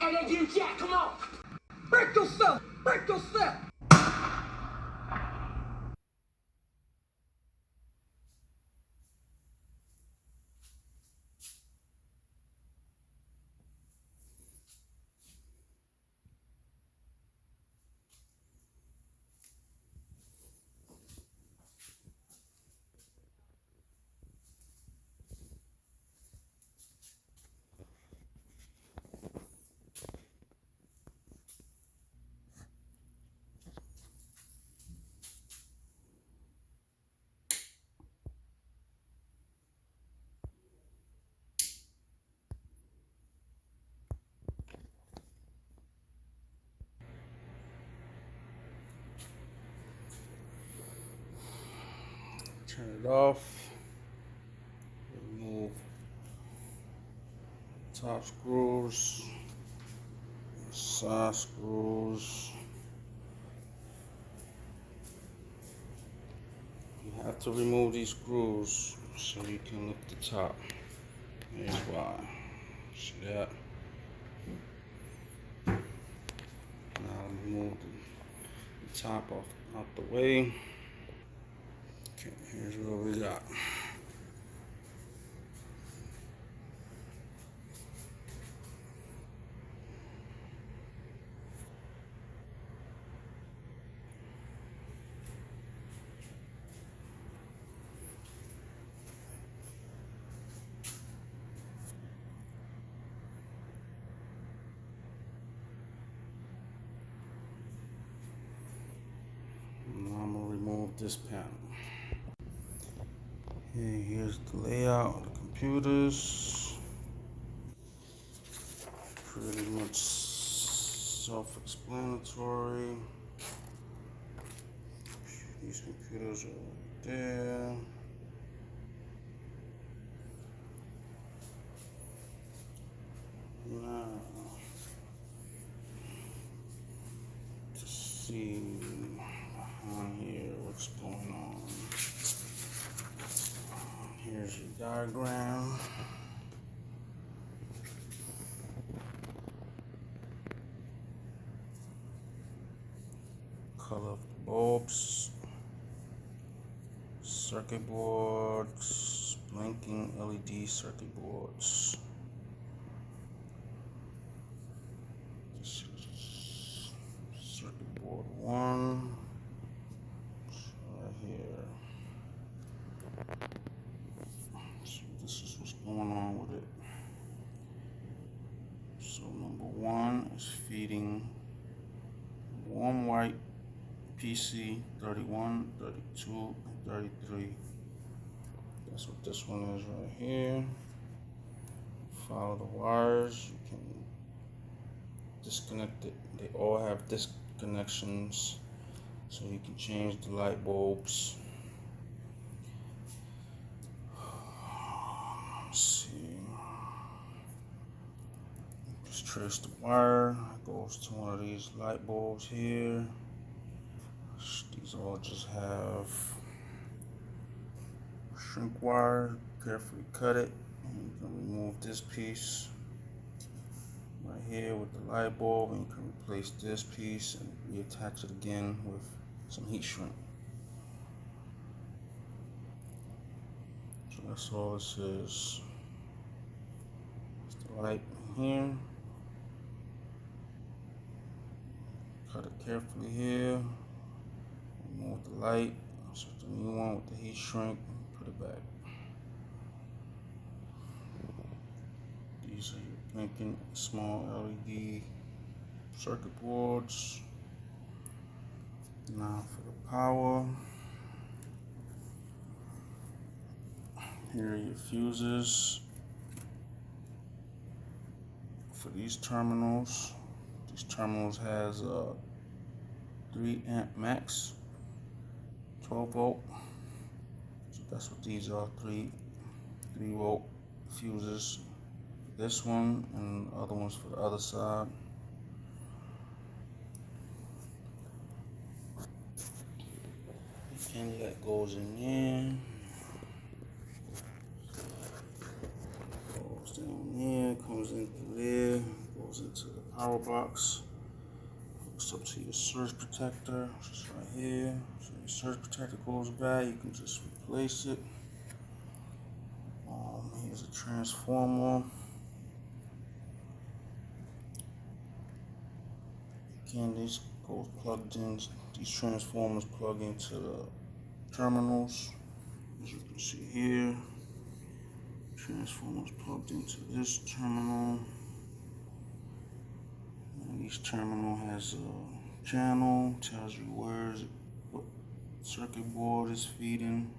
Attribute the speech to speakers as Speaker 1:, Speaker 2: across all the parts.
Speaker 1: And then get jack, come on. Break yourself. Break yourself.
Speaker 2: Turn it off. Remove top screws, side screws. You have to remove these screws so you can lift the top. Here's why. See that? Now remove the top out the way. Okay, here's what we got. Now I'm gonna remove this panel. Okay, here's the layout of the computers. Pretty much self-explanatory. These computers are right there. Now, to see behind here what's going on. Here's your diagram. Color of the bulbs. Circuit boards. Blinking LED circuit boards. This is circuit board 1. Right here. So this is what's going on with it. So number 1 is feeding warm white PC 31, 32, and 33. That's what this one is right here. Follow the wires. You can disconnect it. They all have disconnections, so you can change the light bulbs. Let's see. Just trace the wire. It goes to one of these light bulbs here. These all just have shrink wire. Carefully cut it. And you can remove this piece right here with the light bulb, and you can replace this piece and reattach it again with some heat shrink. So that's all this is. It's the light in here. Cut it carefully here. Remove the light. Insert the new one with the heat shrink. Put it back. These are your blinking small LED circuit boards. Now for the power. Here are your fuses for these terminals. These terminals has a 3 amp max, 12 volt. So that's what these are, 3 volt fuses. This one and the other ones for the other side. And that goes in there. Goes down there, comes in through there, goes goes into the power box. Hooks up to your surge protector, just right here. So your surge protector goes bad, you can just replace it. Here's a transformer. Again, these goes plugged in. These transformers plug into the terminals, as you can see here. Transformers plugged into this terminal. And each terminal has a channel, tells you what circuit board is feeding.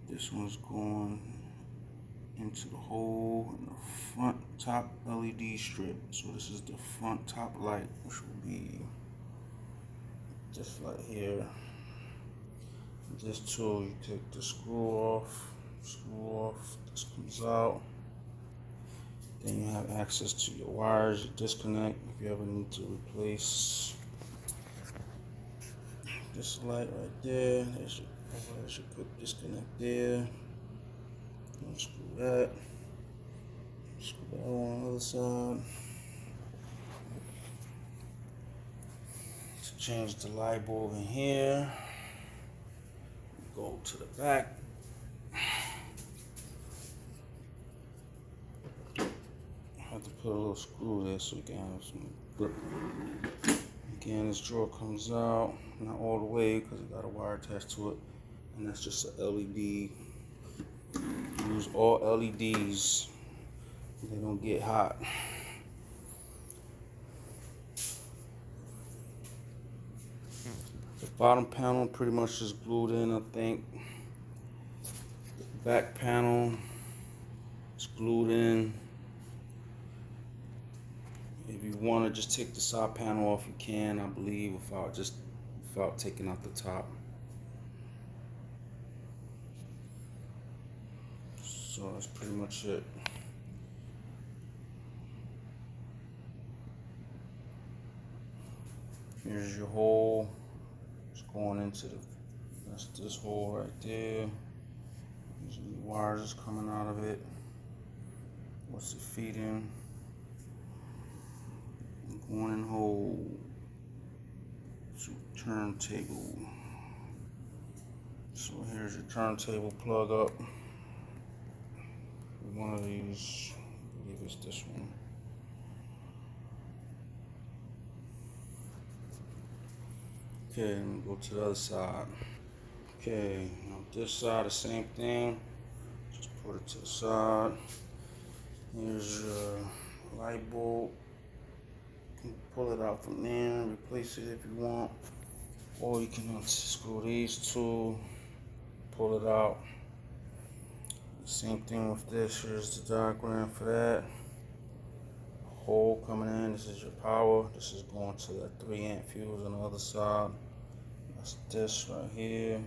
Speaker 2: This one's going into the hole in the front top LED strip. So this is the front top light, which will be this light here. This tool, you take the screw off, this comes out. Then you have access to your wires, your disconnect, if you ever need to replace this light right there. There's your quick disconnect there. Unscrew that. Screw that on the other side. To change the light bulb in here, go to the back. I have to put a little screw there so you can have some grip. Again, this drawer comes out, not all the way because it got a wire attached to it, and that's just an LED. Use all LEDs, they don't get hot. The bottom panel pretty much is glued in, I think. The back panel is glued in. If you want to just take the side panel off, you can, I believe, without taking out the top. So that's pretty much it. Here's your hole. It's going into that's this hole right there. These wires is coming out of it. What's it feeding? Going in hole to turntable. So here's your turntable plug up. One of these, I believe it's this one. Okay, let me go to the other side. Okay, now this side, the same thing. Just put it to the side. Here's your light bulb. You can pull it out from there, replace it if you want. Or you can unscrew these two, pull it out. Same thing with this. Here's the diagram for that. Hole coming in. This is your power. This is going to that 3 amp fuse on the other side. That's this right here.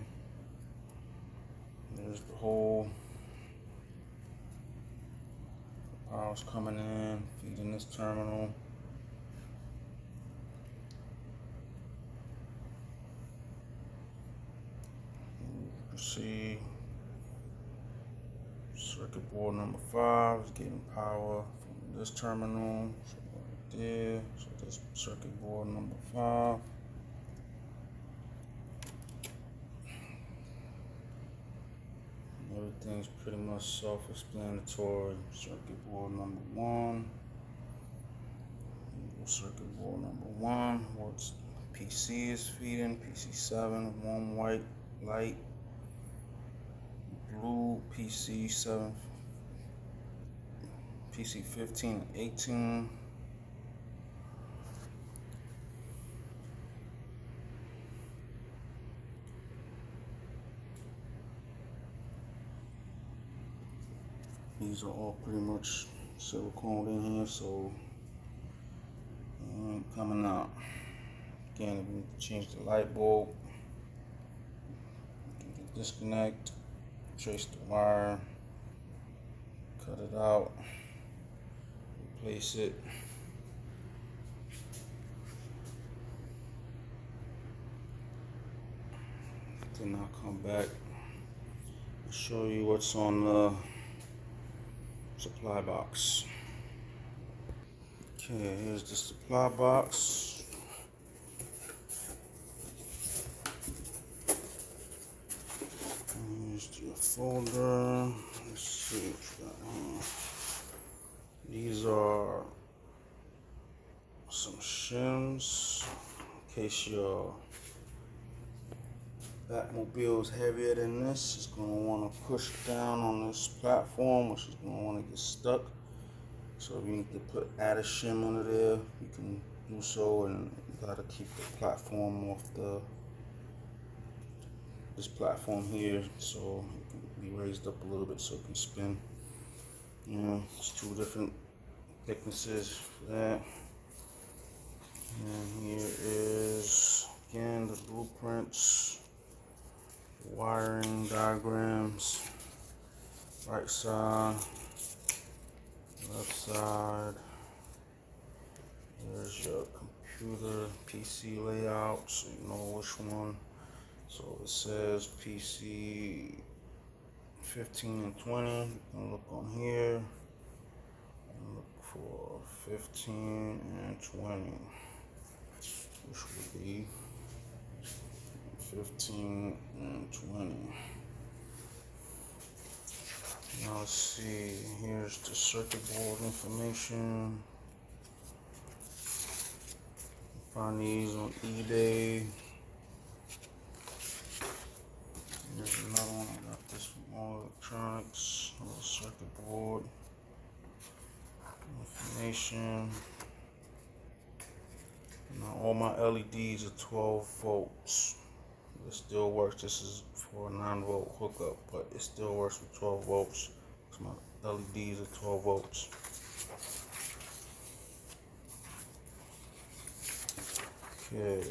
Speaker 2: There's the hole. The power's coming in, feeding this terminal. You can see circuit board number 5 is getting power from this terminal. So right there. So this circuit board number 5. Everything's pretty much self-explanatory. Circuit board number 1. Circuit board number 1. What PC is feeding? PC7, one white light. Blue PC7, PC15 and 18. These are all pretty much silicone in here, so they ain't coming out. Again, if you need to change the light bulb, you can disconnect, trace the wire, cut it out, replace it. Then I'll come back and show you what's on the supply box. Okay, here's the supply box. Here's your folder. Let's see what you got here. These are some shims in case your Batmobile is heavier than this. It's going to want to push down on this platform, which is going to want to get stuck. So if you need to add a shim under there, you can do so, and you got to keep the platform off this platform here, so it can be raised up a little bit so it can spin. It's two different thicknesses for that. And here is again the blueprints, wiring diagrams, right side, left side. There's your computer PC layout, so you know which one. So it says PC 15 and 20. You can look on here and look for 15 and 20, which would be 15 and 20. Now let's see, here's the circuit board information. Find these on eBay. There's another one, I got this from All Electronics, little circuit board information. Now all my LEDs are 12 volts. It still works. This is for a 9-volt hookup, but it still works with 12 volts. So my LEDs are 12 volts. Okay.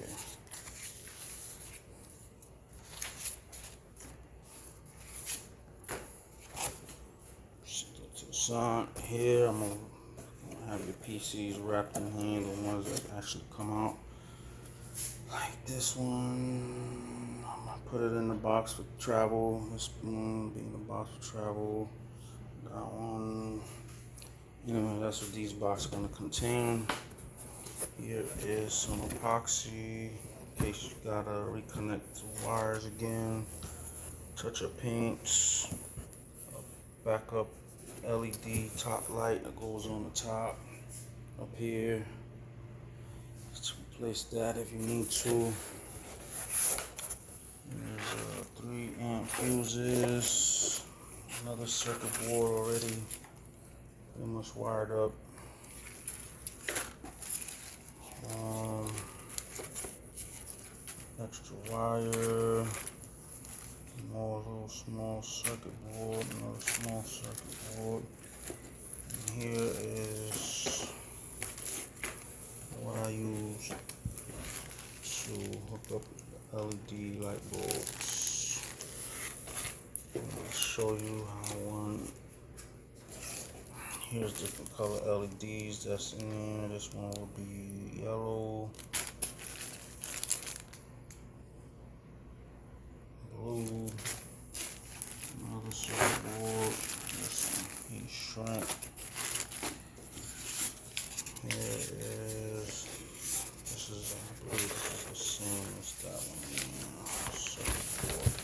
Speaker 2: Set that to the side. Here I'm gonna have your PCs wrapped in hand, the ones that actually come out. Like this one, I'm gonna put it in the box for travel. This one be in the box for travel. That one, that's what these boxes are gonna contain. Here is some epoxy in case you gotta reconnect the wires again. Touch of paints, a backup LED top light that goes on the top up here. Let's replace that if you need to. There's 3 amp fuses, another circuit board already pretty much wired up. Extra wire, more little small circuit board, another small circuit board. And here is what I use to hook up the LED light bulbs. I'll show you how one. Here's different color LEDs that's in there. This one will be yellow, blue, another circuit board, this one heat shrink. This is, I believe this is the same as that one. Circuit board.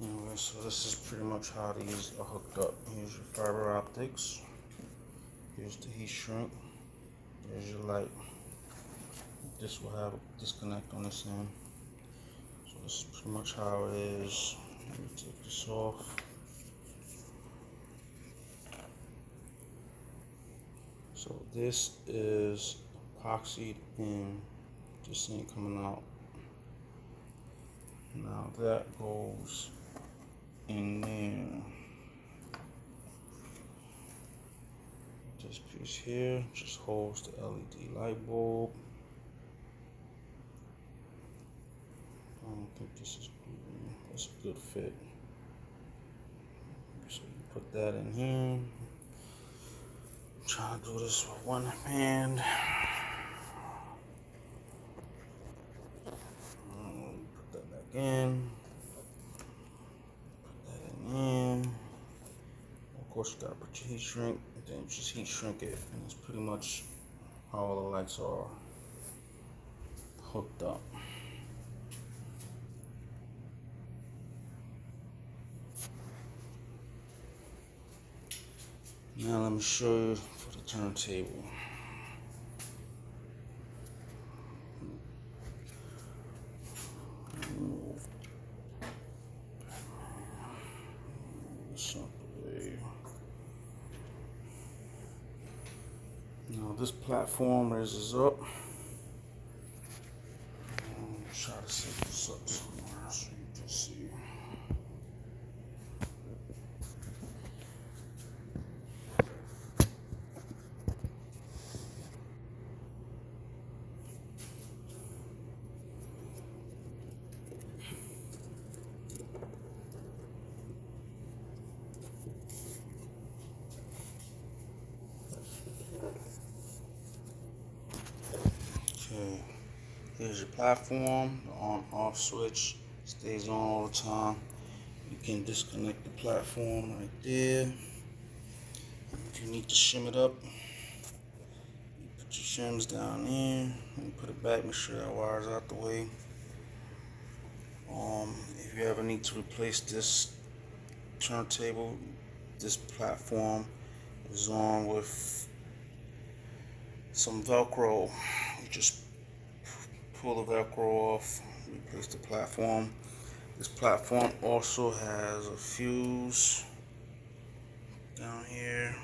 Speaker 2: Anyway, so this is pretty much how these are hooked up. Here's your fiber optics. Here's the heat shrink. There's your light. This will have a disconnect on this end. So this is pretty much how it is. Let me take this off. So this is epoxied in. This ain't coming out. Now that goes in there. This piece here just holds the LED light bulb. I don't think this is good. That's a good fit. So you put that in here. I'm trying to do this with one hand. Put that back in. Put that in. Of course, you gotta put your heat shrink, and then you just heat shrink it, and that's pretty much how all the lights are hooked up. Now let me show you for the turntable. Move this out the way. Now this platform raises up. Try to set this up somewhere so you can see. Okay, here's your platform. The on-off switch stays on all the time. You can disconnect the platform right there. If you need to shim it up, you put your shims down there and put it back. Make sure that wire's out the way. If you ever need to replace this turntable, this platform is on with some Velcro. You just pull the Velcro off, replace the platform. This platform also has a fuse down here.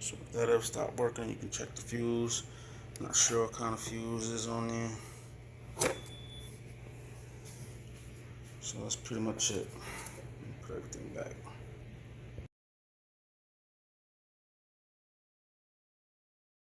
Speaker 2: So if that ever stopped working, you can check the fuse. Not sure what kind of fuse is on there. So that's pretty much it. Put everything back.